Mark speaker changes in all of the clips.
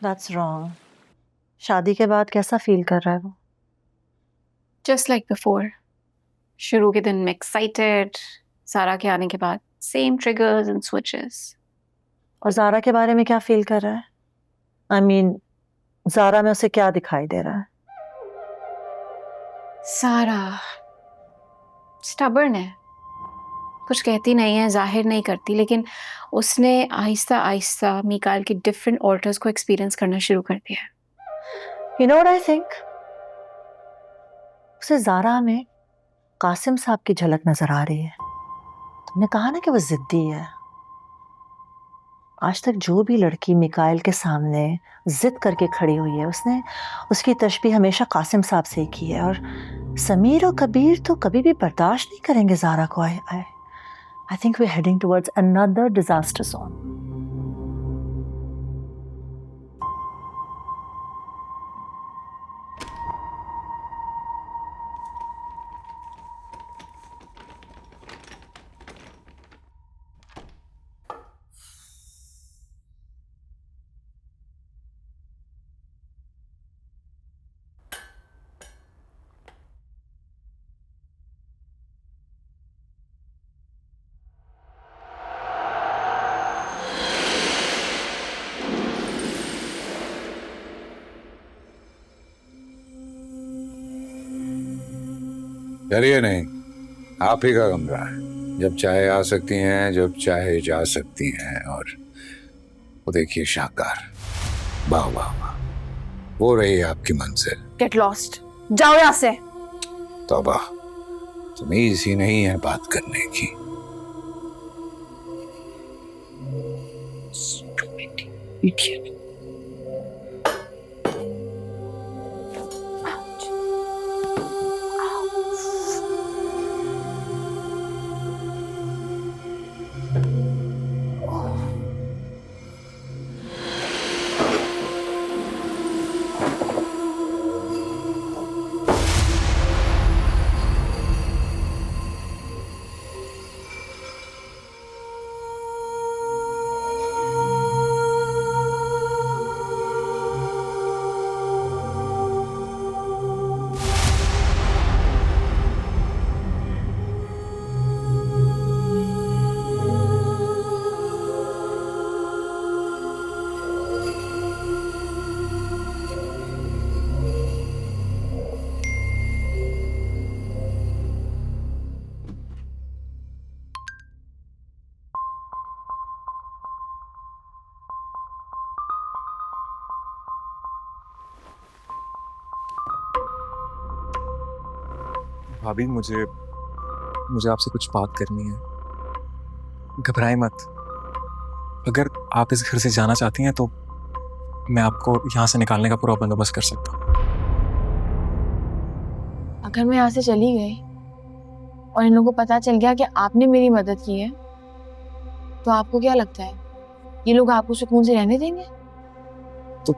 Speaker 1: That's wrong. शादी के बाद कैसा फील कर रहा है वो?
Speaker 2: Just like before. शुरू के दिन में एक्साइटेड, सारा के आने के बाद सेम ट्रिगर्स एंड स्विचेस।
Speaker 1: और ज़ारा के बारे में क्या फील कर रहा है? आई मीन ज़ारा में उसे क्या दिखाई दे रहा है?
Speaker 2: सारा स्टबर्न है, कुछ कहती नहीं है, जाहिर नहीं करती, लेकिन उसने आहिस्ता आहिस्ता मीकाइल के डिफरेंट ऑल्टर्स को एक्सपीरियंस करना शुरू कर दिया है।
Speaker 1: You know what I think, उसे ज़ारा में कासिम साहब की झलक नजर आ रही है। तुमने कहा ना कि वो जिद्दी है। आज तक जो भी लड़की मिकाइल के सामने जिद करके खड़ी हुई है, उसने उसकी तशबीह हमेशा कासिम साहब से ही की है। और समीर और कबीर तो कभी भी बर्दाश्त नहीं करेंगे ज़ारा को। I think we are heading towards another disaster zone.
Speaker 3: डरिए नहीं, आप ही का कमरा है। जब चाहे आ सकती हैं, जब चाहे जा सकती हैं। और वो देखिए शाहकार, वाह वाह वाह, वो रही आपकी मंजिल।
Speaker 2: गेट लॉस्ट, जाओ यहाँ से।
Speaker 3: तौबा, तमीज ही नहीं है बात करने की।
Speaker 2: Idiot.
Speaker 4: भाभी, मुझे आपसे कुछ बात करनी है। घबराएं मत। अगर आप इस घर से जाना चाहती हैं तो मैं आपको यहाँ से निकालने का पूरा बंदोबस्त कर सकता हूँ।
Speaker 5: अगर मैं यहाँ से चली गई और इन लोगों को पता चल गया कि आपने मेरी मदद की है, तो आपको क्या लगता है ये लोग आपको सुकून से रहने देंगे?
Speaker 4: तो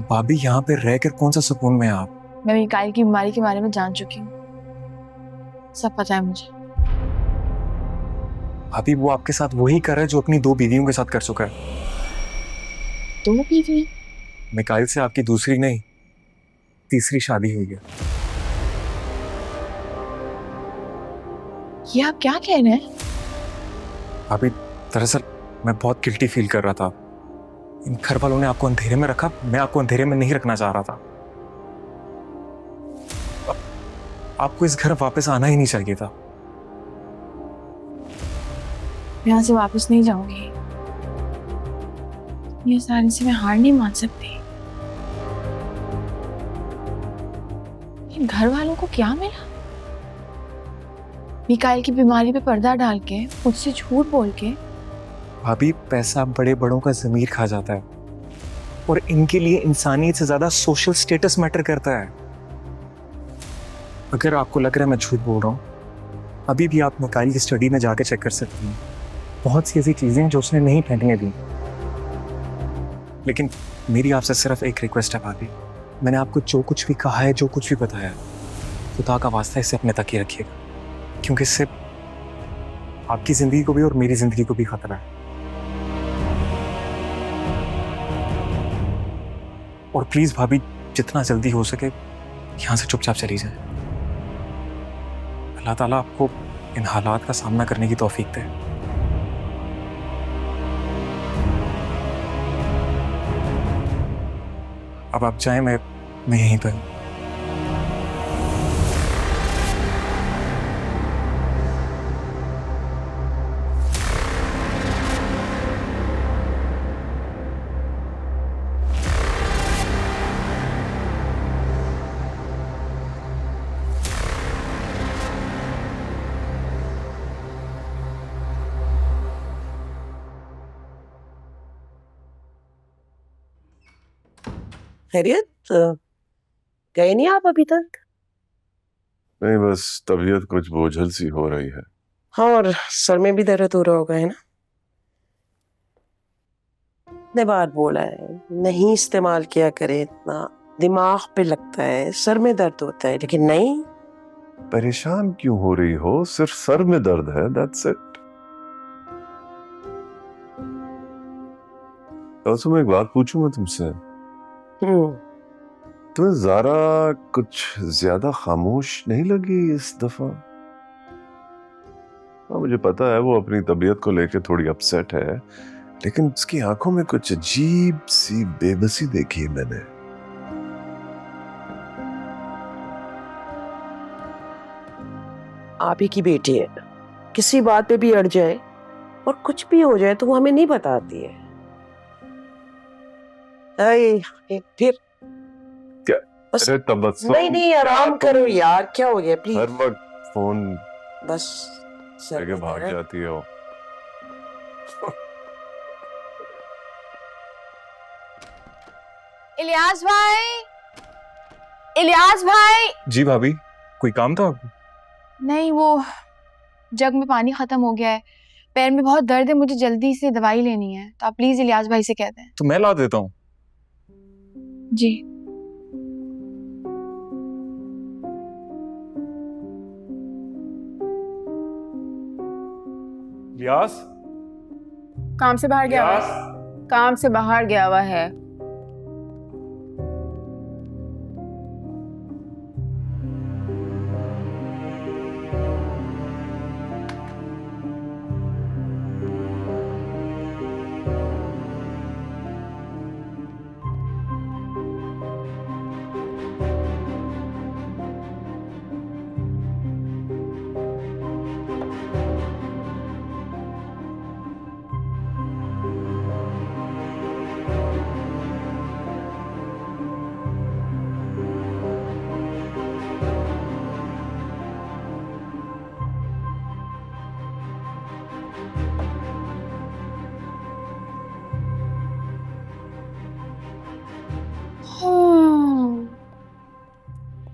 Speaker 4: भाभी, यहाँ पे रहकर कौन सा सुकून में आप?
Speaker 5: मैं मिकाइल की बीमारी के बारे में जान चुकी हूँ, सब पता है मुझे।
Speaker 4: भाभी, वो आपके साथ वही कर रहा है जो अपनी 2 बीवियों के साथ कर चुका है।
Speaker 5: 2 बीवी?
Speaker 4: मिकाइल से आपकी दूसरी नहीं, तीसरी शादी हुई है।
Speaker 5: ये आप क्या कह रहे हैं?
Speaker 4: भाभी, दरअसल मैं बहुत गिल्टी फील कर रहा था। इन घर वालों ने आपको अंधेरे में रखा, मैं आपको अंधेरे में नहीं रखना चाह रहा था। आपको इस घर वापस आना ही नहीं चाहिए था।
Speaker 5: मैं यहाँ से वापस नहीं जाऊंगी। ये सारी से मैं हार नहीं मान सकती। इन घर वालों को क्या मिला? मिकाइल की बीमारी पे पर्दा डाल के, मुझसे झूठ बोल के।
Speaker 4: भाभी, पैसा बड़े बड़ों का ज़मीर खा जाता है और इनके लिए इंसानियत से ज्यादा सोशल स्टेटस मैटर करता है। अगर आपको लग रहा है मैं झूठ बोल रहा हूँ, अभी भी आप मिकाइल की स्टडी में जाके चेक कर सकती हैं। बहुत सी ऐसी चीजें हैं जो उसने नहीं पहनने दी। लेकिन मेरी आपसे सिर्फ एक रिक्वेस्ट है भाभी, मैंने आपको जो कुछ भी कहा है, जो कुछ भी बताया है, खुदा का वास्ता इसे अपने तक ही रखिएगा, क्योंकि इससे आपकी जिंदगी को भी और मेरी जिंदगी को भी खतरा है। और प्लीज भाभी जितना जल्दी हो सके यहाँ से चुपचाप चली जाए। अल्लाह ताला आपको इन हालात का सामना करने की तौफीक दे। अब आप जाएं, मैं यहीं पर हूं।
Speaker 6: खैरियत गए नहीं आप अभी तक?
Speaker 7: नहीं, बस तबीयत कुछ बोझल सी हो रही है।
Speaker 6: हाँ, और सर में भी दर्द हो रहा होगा, है ना? इतने बार बोला है नहीं इस्तेमाल किया करे, इतना दिमाग पे लगता है, सर में दर्द होता है, लेकिन नहीं।
Speaker 7: परेशान क्यों हो रही हो? सिर्फ सर में दर्द है, दैट्स इट। तो मैं एक बात पूछूं मैं तुमसे? तुम्हें ज़ारा कुछ ज्यादा खामोश नहीं लगी इस दफा? हाँ, मुझे पता है वो अपनी तबीयत को लेकर थोड़ी अपसेट है, लेकिन उसकी आंखों में कुछ अजीब सी बेबसी देखी है मैंने।
Speaker 6: आप ही की बेटी है, किसी बात पे भी अड़ जाए और कुछ भी हो जाए तो वो हमें नहीं बताती है। फिर
Speaker 7: क्या?
Speaker 6: बस
Speaker 7: अरे तबस्सुम,
Speaker 6: नहीं आराम करो यार, क्या हो गया प्लीज।
Speaker 7: हर वक्त फोन
Speaker 6: बस
Speaker 7: लेके भाग जाती हो।
Speaker 5: इलियास भाई, इलियास भाई।
Speaker 4: जी भाभी, कोई काम था आपको?
Speaker 5: नहीं, वो जग में पानी खत्म हो गया है, पैर में बहुत दर्द है, मुझे जल्दी से दवाई लेनी है, तो आप प्लीज इलियास भाई से कह दें।
Speaker 4: तो मैं ला देता हूँ।
Speaker 5: जी।
Speaker 4: लियास,
Speaker 8: काम से बाहर गया हुआ है, काम से बाहर गया हुआ है।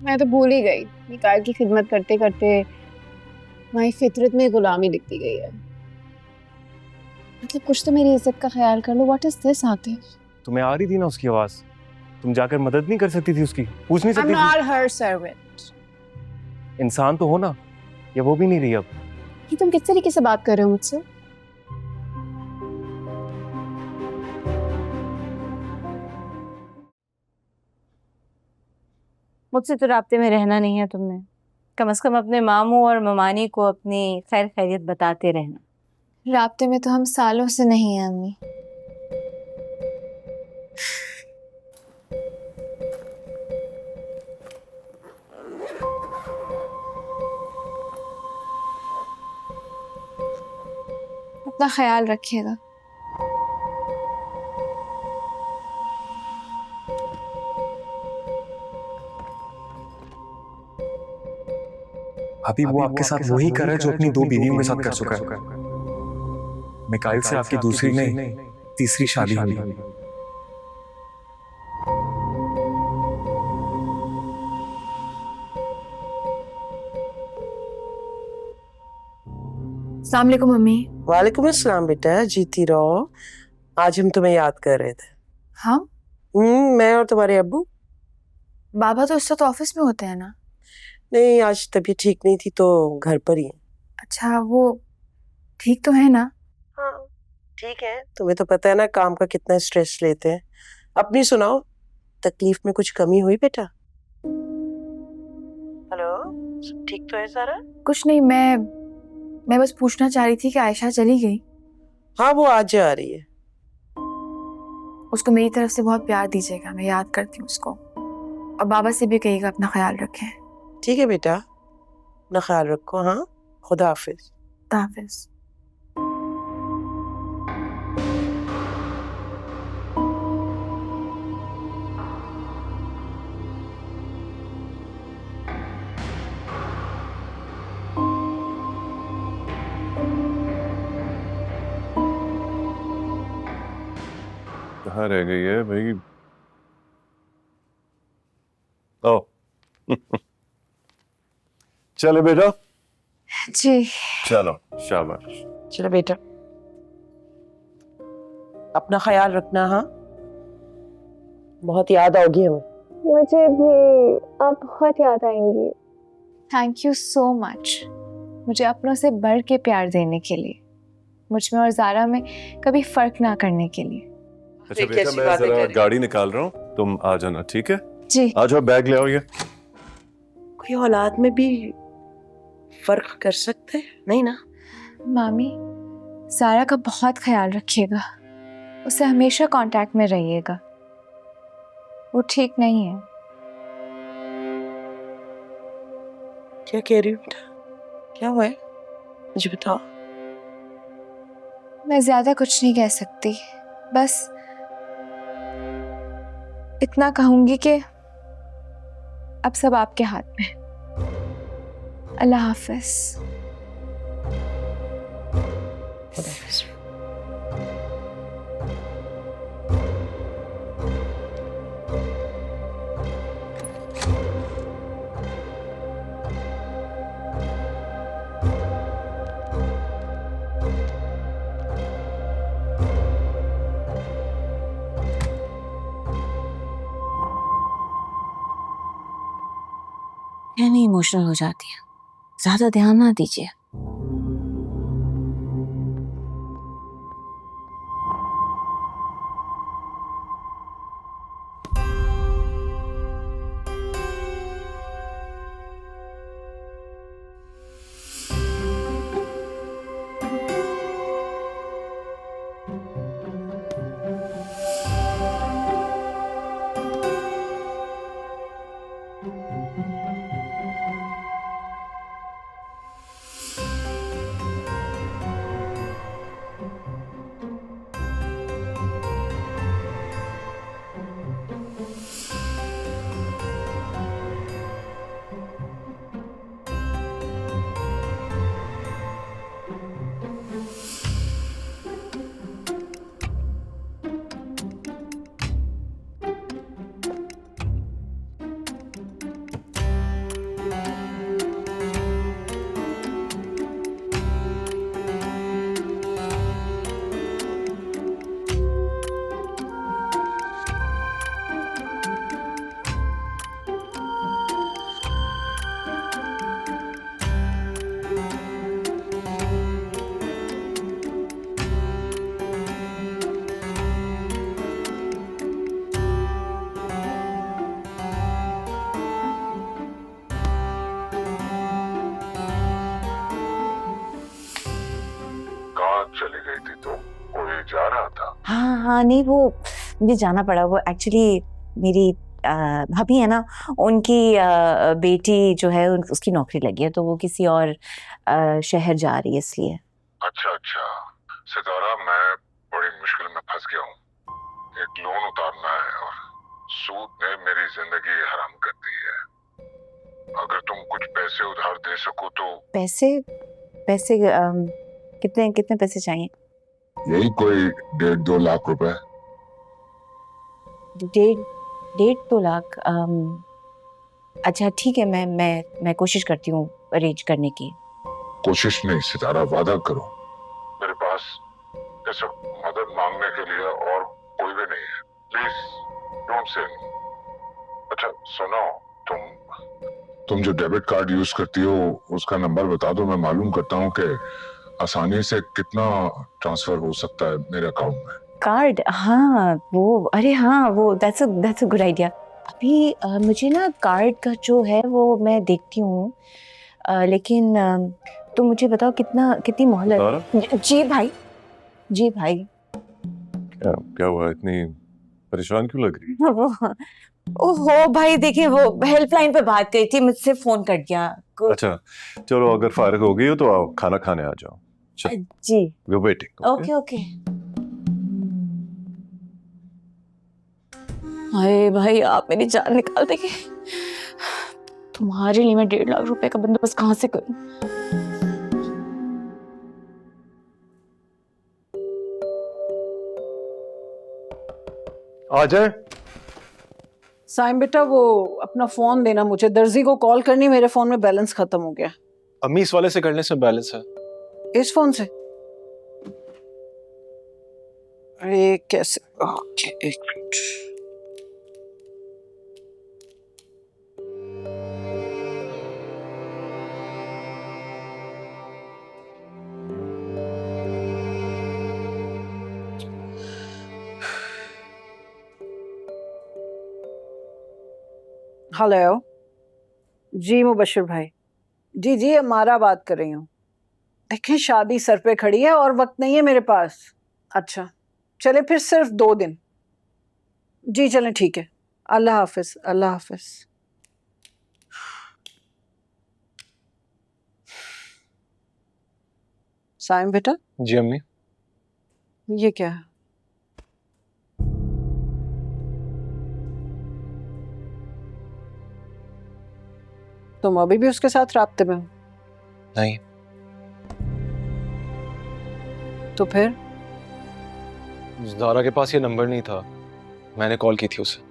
Speaker 8: मैं तो भूल ही गई, निकाल की खिदमत करते करते हमारी फितरत में गुलामी दिखती गई है। मतलब कुछ तो मेरी इज्जत का ख्याल कर लो। What is this Atif?
Speaker 4: तुम्हें आ रही थी ना उसकी आवाज, तुम जाकर मदद नहीं कर सकती थी उसकी, पूछ नहीं
Speaker 8: I'm
Speaker 4: सकती
Speaker 8: not her servant.
Speaker 4: थी? इंसान तो हो ना, या वो भी नहीं रही अब?
Speaker 8: ये तुम किस तरीके से बात कर रहे हो मुझसे?
Speaker 9: मुझसे तो राब्ते में रहना नहीं है तुमने, कम से कम अपने मामू और ममानी को अपनी खैर खैरियत बताते रहना।
Speaker 5: राब्ते में तो हम सालों से नहीं हैं अम्मी। अपना ख्याल रखिएगा।
Speaker 4: अभी वो आपके साथ वही कर रहा है जो अपनी दो बीवियों के साथ कर चुका है। मिकाइल से आपकी दूसरी नहीं, तीसरी शादी हुई।
Speaker 5: अस्सलाम वालेकुम मम्मी।
Speaker 6: वालेकुम अस्सलाम बेटा, जीती रहो। आज हम तुम्हें याद कर रहे थे।
Speaker 5: हम?
Speaker 6: मैं और तुम्हारे अब्बू।
Speaker 5: बाबा तो इस वक्त ऑफिस में होते हैं ना?
Speaker 6: नहीं, आज तबीयत ठीक नहीं थी तो घर पर ही है।
Speaker 5: अच्छा, वो ठीक तो है ना?
Speaker 6: हाँ ठीक है, तुम्हें तो पता है ना काम का कितना स्ट्रेस लेते हैं। अपनी सुनाओ, तकलीफ में कुछ कमी हुई बेटा? हेलो, सब ठीक तो है सारा?
Speaker 5: कुछ नहीं, मैं बस पूछना चाह रही थी कि आयशा चली गई।
Speaker 6: हाँ, वो आज आ रही है।
Speaker 5: उसको मेरी तरफ से बहुत प्यार दीजिएगा, मैं याद करती हूँ उसको। और बाबा से भी कहिएगा अपना ख्याल रखें।
Speaker 6: ठीक है बेटा, अपना ख्याल रखो। हाँ, खुदा हाफिज।
Speaker 5: खुदा हाफिज।
Speaker 7: कहाँ रह गई है भाई? ओ चले बेटा,
Speaker 5: जी।
Speaker 7: चलो शाबाश।
Speaker 6: चलो बेटा, अपना ख्याल रखना। हाँ, बहुत याद आओगी हमें।
Speaker 8: मुझे भी आप बहुत याद आएंगी।
Speaker 2: थैंक यू सो मच मुझे अपनों से बढ़ के प्यार देने के लिए, मुझ में और ज़ारा में कभी फर्क ना करने के लिए।
Speaker 7: अच्छा बेटा, मैं जरा गाड़ी निकाल रहा हूँ, तुम आ जाना, ठीक है?
Speaker 2: जी।
Speaker 7: आ जाओ, बैग ले आओ। ये
Speaker 6: कोई औलाद में भी फर्क कर सकते हैं? नहीं ना?
Speaker 2: मामी, ज़ारा का बहुत ख्याल रखिएगा, उससे हमेशा कांटेक्ट में रहिएगा, वो ठीक नहीं है।
Speaker 6: क्या कह रही हो बेटा? क्या हुआ है, मुझे बताओ।
Speaker 2: मैं ज़्यादा कुछ नहीं कह सकती, बस इतना कहूंगी कि अब सब आपके हाथ में। अल्लाह हाफिज।
Speaker 6: खुदा हाफिज।
Speaker 9: नहीं इमोशनल हो जाती है, ज्यादा ध्यान ना दीजिए।
Speaker 3: चली गई थी तो कोई जा रहा था?
Speaker 9: हाँ नहीं, वो मुझे जाना पड़ा। वो एक्चुअली मेरी भाभी है ना, उनकी बेटी जो है उसकी नौकरी लगी है, तो वो किसी और शहर जा रही है इसलिए।
Speaker 3: अच्छा सितारा, मैं बड़ी मुश्किल में फंस गया हूँ। एक लोन उतारना है और सूद ने मेरी जिंदगी हराम कर दी है। अगर तुम कुछ पैसे उधार दे सको तो।
Speaker 9: पैसे कितने पैसे चाहिए?
Speaker 3: यही कोई 1.5-2 लाख रुपए।
Speaker 9: 1.5-2 लाख? अच्छा ठीक है, मैं कोशिश करती हूँ अरेंज करने की।
Speaker 3: कोशिश नहीं सितारा, वादा करो। मेरे पास ये सब मदद मांगने के लिए और कोई भी नहीं है। Please don't say no. अच्छा सुनो, तुम जो डेबिट कार्ड यूज करती हो उसका नंबर बता दो, मैं मालूम करता हूँ कि आसानी से कितना ट्रांसफर हो सकता है मेरे अकाउंट में।
Speaker 9: कार्ड, हाँ वो, अरे हाँ वो, दैट्स अ गुड आइडिया। अभी मुझे ना कार्ड का जो है वो मैं देखती हूँ, लेकिन तो मुझे बताओ कितनी मोहलत। जी भाई, जी भाई।
Speaker 7: क्या हुआ, इतनी परेशान क्यों लग रही है?
Speaker 9: वो ओहो भाई, देखिए वो हेल्पलाइन पे बात करी थी, मुझसे फोन कट गया।
Speaker 7: अच्छा चलो, अगर फारिग हो गई हो तो आओ खाना खाने आ जाओ। चलो,
Speaker 9: जी
Speaker 7: we are waiting.
Speaker 9: Okay okay. Hi भाई, आप मेरी जान निकाल देंगे। तुम्हारे लिए मैं 1.5 लाख रुपए का बंदोबस्त कहाँ से करूं?
Speaker 7: आ जाए।
Speaker 10: साइम बेटा, वो अपना फोन देना मुझे, दर्जी को कॉल करनी, मेरे फोन में बैलेंस खत्म हो गया।
Speaker 4: अम्मी इस वाले से करने से बैलेंस है।
Speaker 10: इस फोन से? अरे कैसे? ओके, एक मिनट। हेलो जी, मुबशिर भाई। जी जी, अमारा बात कर रही हूँ। देखें, शादी सर पे खड़ी है और वक्त नहीं है मेरे पास। अच्छा चले फिर, सिर्फ 2 दिन। जी चलें, ठीक है। अल्लाह हाफिज, अल्लाह हाफिज। साइम बेटा,
Speaker 4: जी अम्मी।
Speaker 10: ये क्या है? तुम अभी भी उसके साथ राब्ते में हो?
Speaker 4: नहीं।
Speaker 10: तो फिर?
Speaker 4: ज़ारा के पास ये नंबर नहीं था, मैंने कॉल की थी उसे।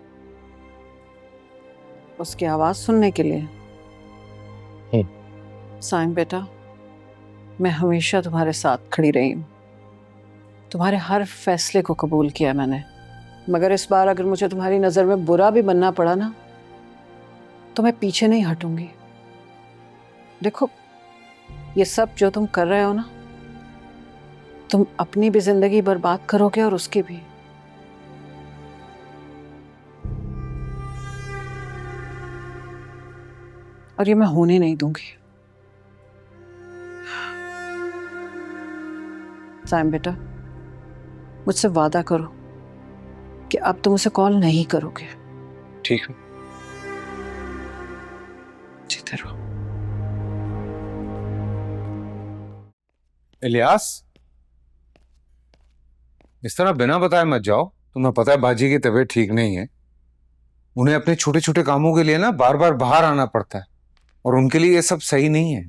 Speaker 10: उसकी आवाज सुनने के लिए? साइम बेटा, मैं हमेशा तुम्हारे साथ खड़ी रही हूँ, तुम्हारे हर फैसले को कबूल किया मैंने, मगर इस बार अगर मुझे तुम्हारी नज़र में बुरा भी बनना पड़ा ना, तो मैं पीछे नहीं हटूंगी। देखो, ये सब जो तुम कर रहे हो ना, तुम अपनी भी जिंदगी बर्बाद करोगे और उसकी भी। और ये मैं होने नहीं दूंगी। साइम बेटा, मुझसे वादा करो कि अब तुम उसे कॉल नहीं करोगे।
Speaker 4: ठीक है।
Speaker 10: जीते रहो।
Speaker 3: इलियास, इस तरह बिना बताए मत जाओ। तुम्हें पता है बाजी की तबीयत ठीक नहीं है। उन्हें अपने छोटे छोटे कामों के लिए ना बार बार बाहर आना पड़ता है, और उनके लिए ये सब सही नहीं है।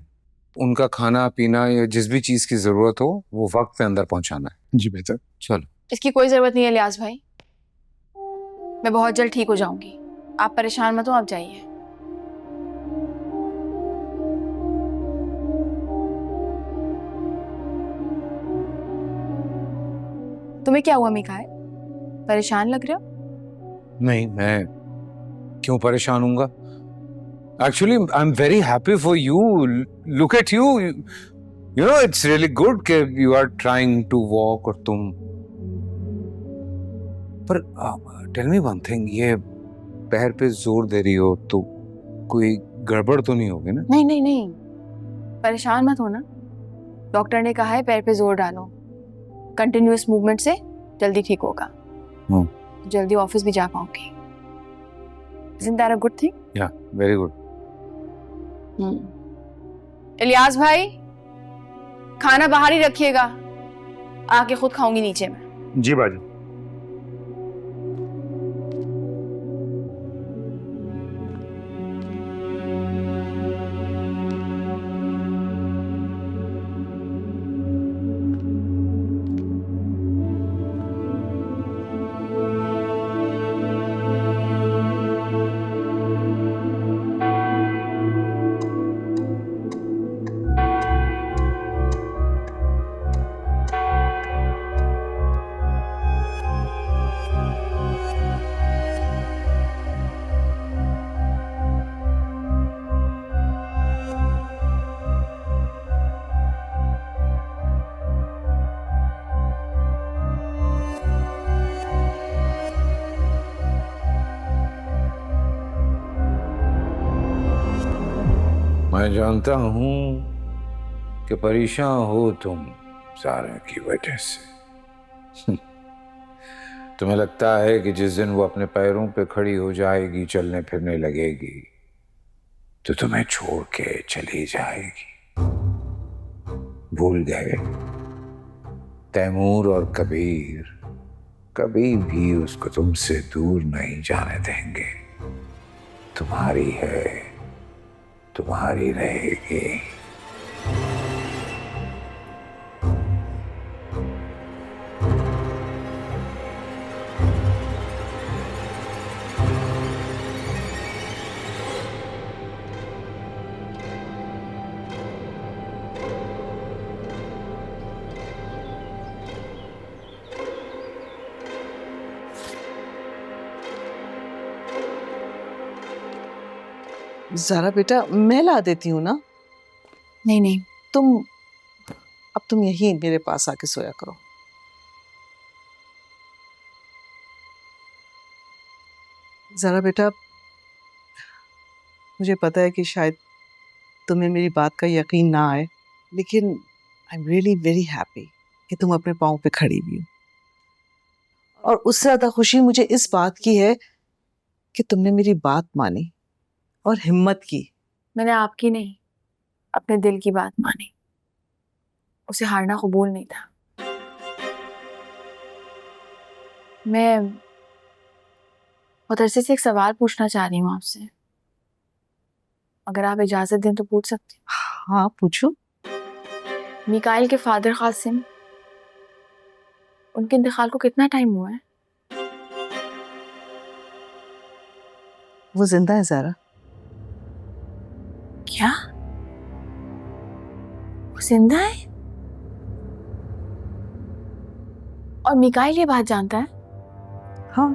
Speaker 3: उनका खाना पीना या जिस भी चीज की जरूरत हो वो वक्त पे अंदर पहुंचाना है।
Speaker 4: जी बेहतर।
Speaker 3: चलो।
Speaker 5: इसकी कोई जरूरत नहीं है लियाज भाई, मैं बहुत जल्द ठीक हो जाऊंगी, आप परेशान मत हो, आप जाइए। तुम्हें क्या हुआ मिकाएल, परेशान लग रहे हो?
Speaker 3: नहीं, मैं क्यों परेशान हूंगा? Actually I am very happy for you. Look at you, you know it's really good कि you are trying to walk. और तुम, पर टेल मी वन थिंग, ये पैर पे जोर दे रही हो तो कोई गड़बड़ तो नहीं होगी ना?
Speaker 5: नहीं नहीं नहीं, परेशान मत हो ना, डॉक्टर ने कहा है पैर पे जोर डालो, कंटिन्यूअस मूवमेंट से जल्दी ठीक होगा, जल्दी ऑफिस भी जा पाओगे। Isn't that a good thing?
Speaker 3: या वेरी गुड।
Speaker 5: इलियास भाई, खाना बाहर ही रखिएगा, आके खुद खाऊंगी नीचे में।
Speaker 4: जी बाजी।
Speaker 3: मैं जानता हूं कि परेशान हो तुम ज़ारा की वजह से। तुम्हें लगता है कि जिस दिन वो अपने पैरों पे खड़ी हो जाएगी, चलने फिरने लगेगी, तो तुम्हें छोड़ के चली जाएगी। भूल गए, तैमूर और कबीर कभी भी उसको तुमसे दूर नहीं जाने देंगे। तुम्हारी है, तुम्हारी रहेगी।
Speaker 10: ज़ारा बेटा, मैं ला देती हूँ ना।
Speaker 5: नहीं नहीं,
Speaker 10: तुम यहीं मेरे पास आके सोया करो। ज़ारा बेटा, मुझे पता है कि शायद तुम्हें मेरी बात का यकीन ना आए, लेकिन I am really very happy कि तुम अपने पाँव पे खड़ी हुई हो। और उससे ज़्यादा खुशी मुझे इस बात की है कि तुमने मेरी बात मानी और हिम्मत की।
Speaker 5: मैंने आपकी नहीं, अपने दिल की बात मानी। उसे हारना कबूल नहीं था। मैं मदरसे से एक सवाल पूछना चाह रही हूँ आपसे, अगर आप इजाजत दें तो पूछ सकती हूँ?
Speaker 10: हाँ, पूछो।
Speaker 5: मिकाइल के फादर कासिम, उनके इंतकाल को कितना टाइम हुआ है?
Speaker 10: वो जिंदा है ज़ारा।
Speaker 5: क्या? वो जिंदा है? और मिकाइल ये बात जानता है?
Speaker 10: हाँ।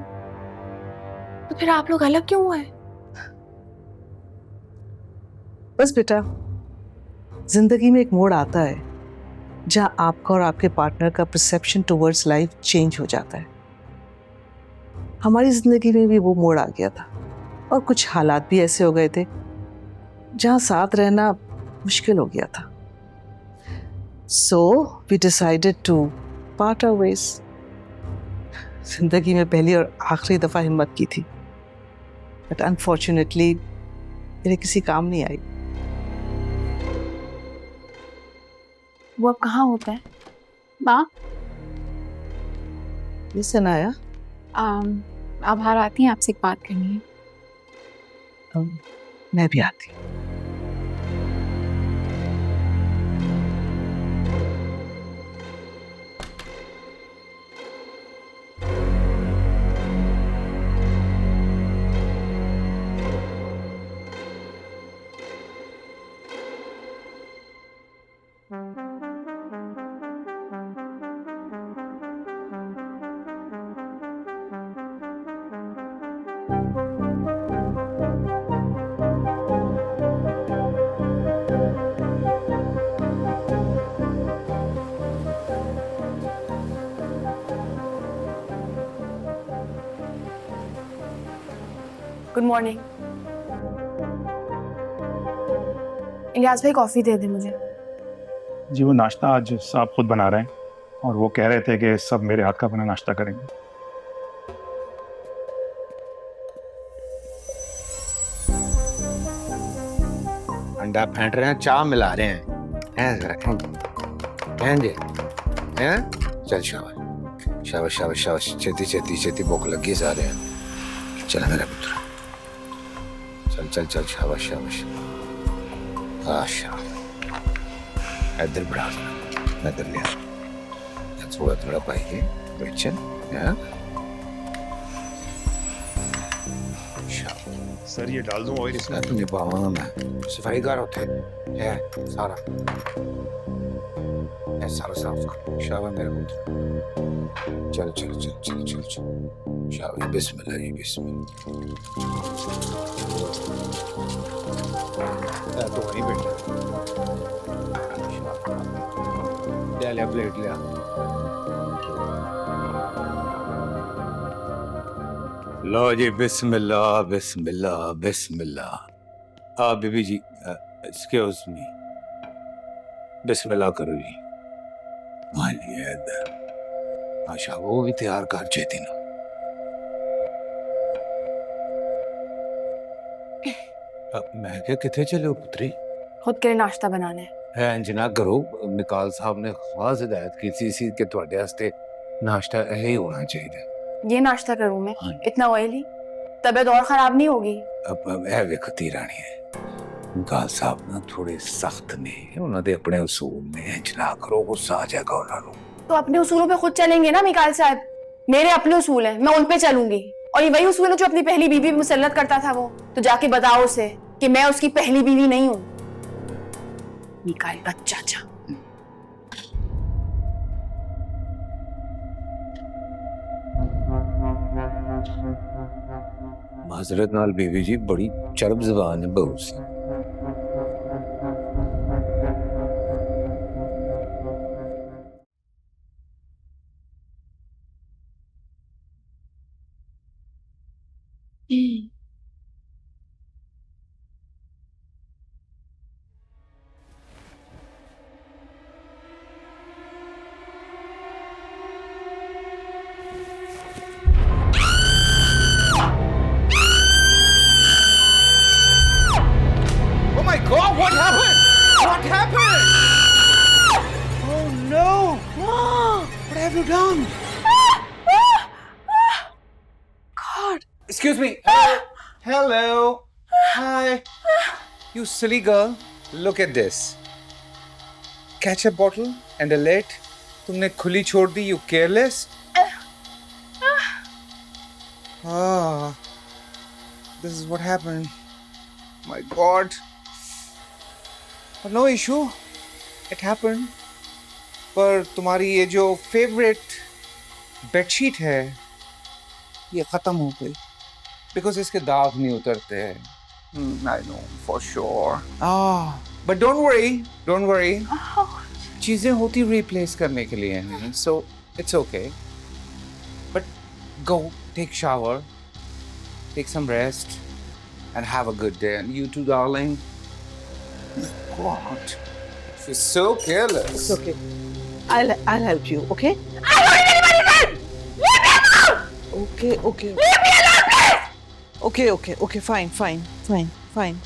Speaker 5: तो फिर आप लोग अलग क्यों हुए?
Speaker 10: बस बेटा, जिंदगी में एक मोड़ आता है जहां आपका और आपके पार्टनर का परसेप्शन टुवर्ड्स लाइफ चेंज हो जाता है। हमारी जिंदगी में भी वो मोड़ आ गया था और कुछ हालात भी ऐसे हो गए थे जहां साथ रहना मुश्किल हो गया था। So we decided to part our ways. जिंदगी में पहली और आखिरी दफा हिम्मत की थी, बट अनफॉर्चुनेटली मेरे किसी काम नहीं आई।
Speaker 5: वो अब कहाँ होता है?
Speaker 8: माँ,
Speaker 10: ये सनाया,
Speaker 2: आप बाहर आती हैं, आपसे एक बात करनी है।
Speaker 10: मैं भी आती हूँ।
Speaker 5: Good morning. इलियास भाई कॉफी दे दे मुझे।
Speaker 11: जी, वो नाश्ता आज साहब खुद बना रहे हैं और वो कह रहे थे कि सब मेरे हाथ का बना नाश्ता करेंगे।
Speaker 3: अंडा फेंट रहे हैं, चाय मिला रहे हैं जरा जी हैं। चल शाबाश शाबाश शाबाश शाबाश, छेती छेती छेती भूख लगी जा रहे हैं। चल मेरा पुत्र, चल चल चल, शाबाश शाबाश। इधर बढ़ा, इधर ले, थोड़ा थोड़ा पाइए बेचन।
Speaker 11: सर ये डाल दूं ऑयल इसमें?
Speaker 3: निभावा मैं सफाईगार होते है सारा है, सारा साफ कर। शाबाश मेरे पुत्र, चल चल चल चल चल चल, शाबाश। बिस्मिल्लाह जी, बिस्मिल्लाह। तो वहीं बैठ ले, ले प्लेट ले। लो जी, बिस्मिल्लाह बिस्मिल्लाह बिस्मिल्लाह। बीबी जी एक्सक्यूज मी, बिस्मिल्लाह करो जी। मालिए इधर आशा वो भी तैयार कर चेती ना। अब मैं क्या किथे चले हो पुत्री?
Speaker 5: खुद के लिए नाश्ता बनाना है।
Speaker 3: इंज ना करो, निकाल साहब ने खास हिदायत की सी कि ਤੁਹਾਡੇ वास्ते नाश्ता यही होना चाहिए।
Speaker 5: ये नाश्ता करूं मैं?
Speaker 3: हाँ।
Speaker 5: इतना ऑयली? तबीयत और खराब नहीं होगी?
Speaker 3: अब ਇਹ ਵੇਖੋ ਰਾਣੀ ਹੈ, ਨਿਕਾਲ ਸਾਹਿਬ ਨਾ ਥੋੜੇ ਸਖਤ ਨੇ, ਉਹਨਾਂ ਦੇ ਆਪਣੇ ਉਸੂਲ ਨੇ, ਇੰਜ ਨਾ ਕਰੋ, ਗੁੱਸਾ ਆ ਜਾਏਗਾ ਉਹਨਾਂ ਨੂੰ।
Speaker 5: तो अपने उसूलों पे खुद चलेंगे ना मिकाल साहब। मेरे अपने उसूल हैं, मैं उन पे चलूंगी। और ये वही उसूल है जो अपनी पहली बीवी पे मुसल्लत करता था वो। तो जाके बताओ उसे कि मैं उसकी पहली बीवी नहीं हूँ। मिकाल का चाचा।
Speaker 3: माजरत नाल बीवी जी, बड़ी चरब जबान है बहू सी। Oh my God! What happened? What happened? Oh no! What have you done?
Speaker 5: God.
Speaker 3: Excuse me. Hello. Hi. You silly girl. Look at this. Ketchup bottle and a lid. तुमने खुली छोड़ दी. You careless. Ah. This is what happened. My God. But no issue. It happened. पर तुम्हारी ये जो favourite bedsheet है ये खत्म हो गई बिकॉज इसके दाग नहीं उतरते हैं. I know for sure. But don't worry. चीजें होती रिप्लेस करने के लिए हैं, so it's okay. But go take shower, take some rest, and have a good day. And you too, darling. God, she's so careless.
Speaker 6: It's okay. I'll help you, okay?
Speaker 5: I don't need anybody's help! Leave me alone!
Speaker 6: Okay.
Speaker 5: Leave me alone, please!
Speaker 6: Okay, fine.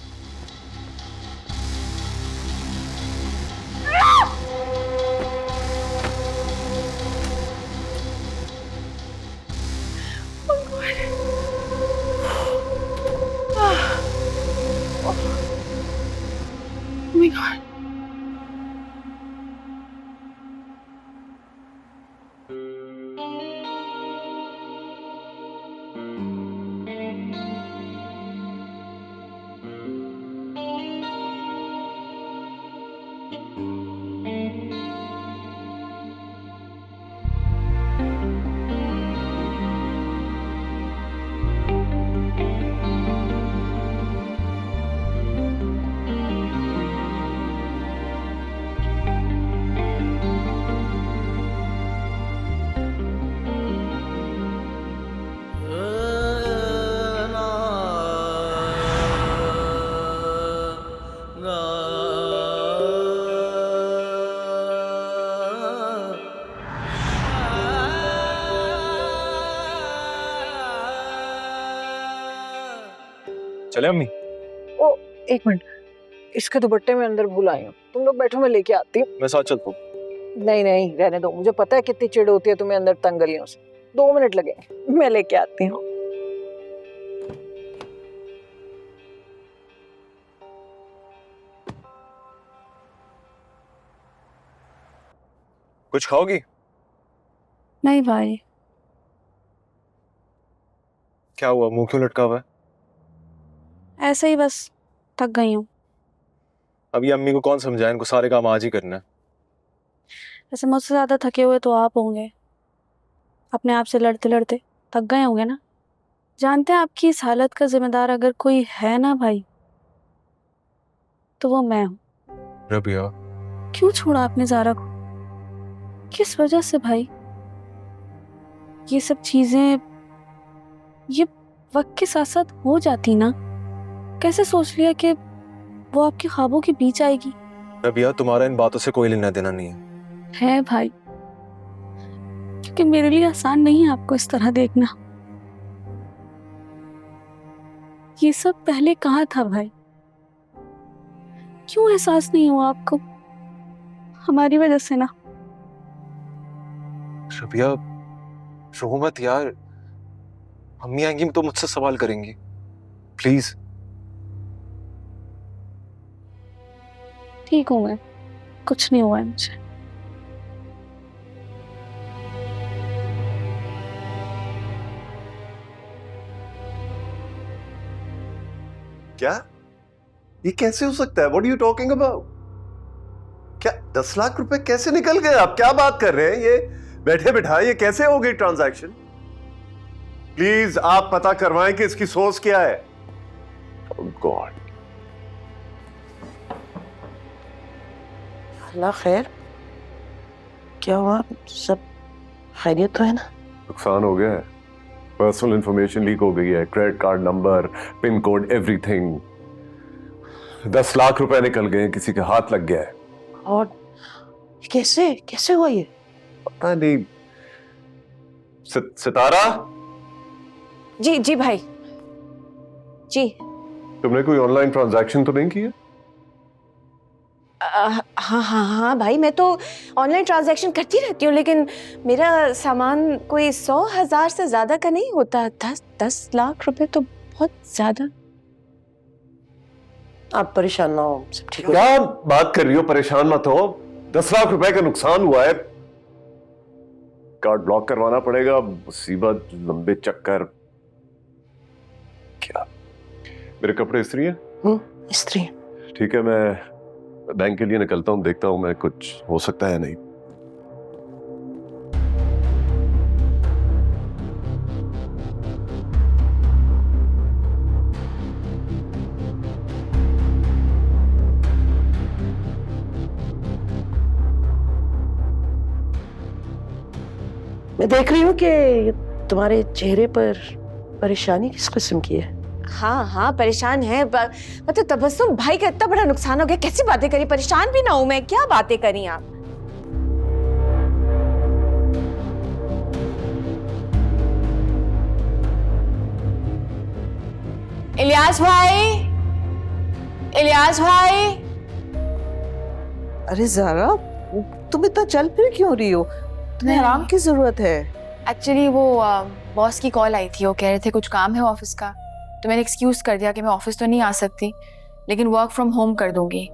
Speaker 5: Oh my God.
Speaker 4: चले अम्मी?
Speaker 10: ओ एक minute, इसके दुपट्टे में अंदर भूल आई हूँ। तुम लोग बैठो, मैं लेके आती हूँ।
Speaker 4: मैं साथ चलता हूँ।
Speaker 10: नहीं रहने दो, मुझे पता है कितनी चिढ़ होती है तुम्हें अंदर तंगलियों से। 2 मिनट लगेंगे, मैं लेके आती हूँ।
Speaker 4: कुछ खाओगी?
Speaker 2: नहीं भाई।
Speaker 4: क्या हुआ, मुंह क्यों लटका हुआ है?
Speaker 2: ऐसे ही बस थक गई हूँ।
Speaker 4: अभी अम्मी को कौन समझाए, इनको सारे काम आज ही करना है।
Speaker 2: वैसे मुझसे ज्यादा थके हुए तो आप होंगे, अपने आप से लड़ते लड़ते थक गए होंगे ना। जानते हैं आपकी इस हालत का जिम्मेदार अगर कोई है ना भाई, तो वो मैं हूँ।
Speaker 4: रबिया,
Speaker 2: क्यों छोड़ा आपने ज़ारा को? किस वजह से भाई? ये सब चीजें ये वक्त के साथ साथ हो जाती ना। कैसे सोच लिया कि वो आपके ख्वाबों के बीच आएगी।
Speaker 4: रबिया, तुम्हारा इन बातों से कोई लेना देना नहीं है।
Speaker 2: भाई, क्योंकि मेरे लिए आसान नहीं है आपको इस तरह देखना। ये सब पहले कहाँ था भाई? क्यों एहसास नहीं हुआ आपको? हमारी वजह से ना।
Speaker 4: रबिया, रो मत यार, मम्मी आएंगी तो मुझसे सवाल करेंगी, प्लीज।
Speaker 2: ठीक हूँ मैं, कुछ नहीं हुआ है मुझे।
Speaker 7: क्या? ये कैसे हो सकता है? What are you talking about? क्या 10 लाख रुपए कैसे निकल गए? आप क्या बात कर रहे हैं? ये बैठे बिठाए ये कैसे हो गई ट्रांजैक्शन? प्लीज आप पता करवाएं कि इसकी सोर्स क्या है। Oh God.
Speaker 6: अल्लाह खैर, क्या हुआ? सब खैरियत तो है ना?
Speaker 7: नुकसान हो गया है, पर्सनल इंफॉर्मेशन लीक हो गई है, credit card number, pin code, everything. 10 lakh रुपए निकल गए, किसी के हाथ लग गया है।
Speaker 6: और कैसे कैसे हुआ ये?
Speaker 7: पता नहीं। सितारा,
Speaker 9: जी जी भाई जी।
Speaker 7: तुमने कोई ऑनलाइन ट्रांजैक्शन तो नहीं किया?
Speaker 9: हाँ हाँ हाँ भाई, मैं तो ऑनलाइन ट्रांजैक्शन करती रहती हूँ, लेकिन मेरा सामान कोई 100,000 से ज्यादा का नहीं होता। 10 लाख रुपए तो बहुत ज्यादा।
Speaker 6: आप परेशान ना हो, सब ठीक हो
Speaker 7: क्या बात कर रही हो? परेशान मत हो। 10 लाख रुपए का नुकसान हुआ है, कार्ड ब्लॉक करवाना पड़ेगा, मुसीबत, लंबे चक्कर। क्या मेरे कपड़े इस्त्री हैं?
Speaker 6: इस्त्री।
Speaker 7: ठीक है, मैं बैंक के लिए निकलता हूँ, देखता हूँ मैं कुछ हो सकता है नहीं।
Speaker 6: मैं देख रही हूँ कि तुम्हारे चेहरे पर परेशानी किस किस्म की है?
Speaker 9: हाँ हाँ परेशान है, मतलब तबस्सुम भाई का इतना बड़ा नुकसान हो गया, कैसी बातें करी? परेशान भी ना हूं मैं, क्या बातें करी आप?
Speaker 5: इलियास भाई, इलियास भाई।
Speaker 6: अरे ज़ारा, तुम इतना चल फिर क्यों रही हो? तुम्हें आराम की जरूरत है।
Speaker 5: एक्चुअली वो बॉस की कॉल आई थी, वो कह रहे थे कुछ काम है ऑफिस का, तो मैंने एक्सक्यूज कर दिया कि मैं ऑफिस तो नहीं आ सकती, लेकिन वर्क फ्रॉम होम कर दूंगी।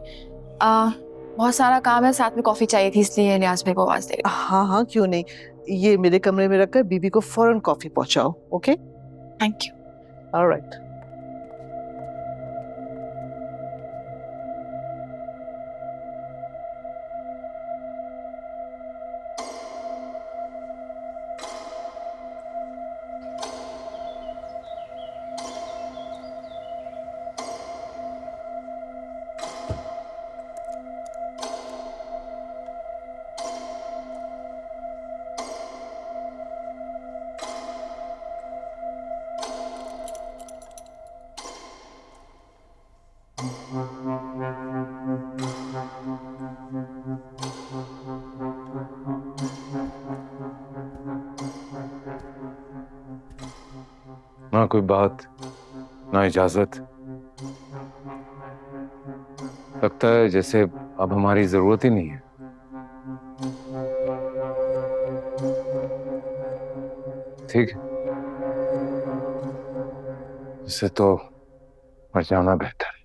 Speaker 5: बहुत सारा काम है, साथ में कॉफी चाहिए थी, इसलिए इलियास भाई को आवाज दे।
Speaker 12: हाँ हाँ क्यों नहीं, ये मेरे कमरे में रखकर बीबी को फौरन कॉफी पहुंचाओ। Okay,
Speaker 5: thank you.
Speaker 12: ऑलराइट।
Speaker 3: ना कोई बात, ना इजाजत। लगता है जैसे अब हमारी जरूरत ही नहीं है। ठीक है, इससे तो मर जाना बेहतर।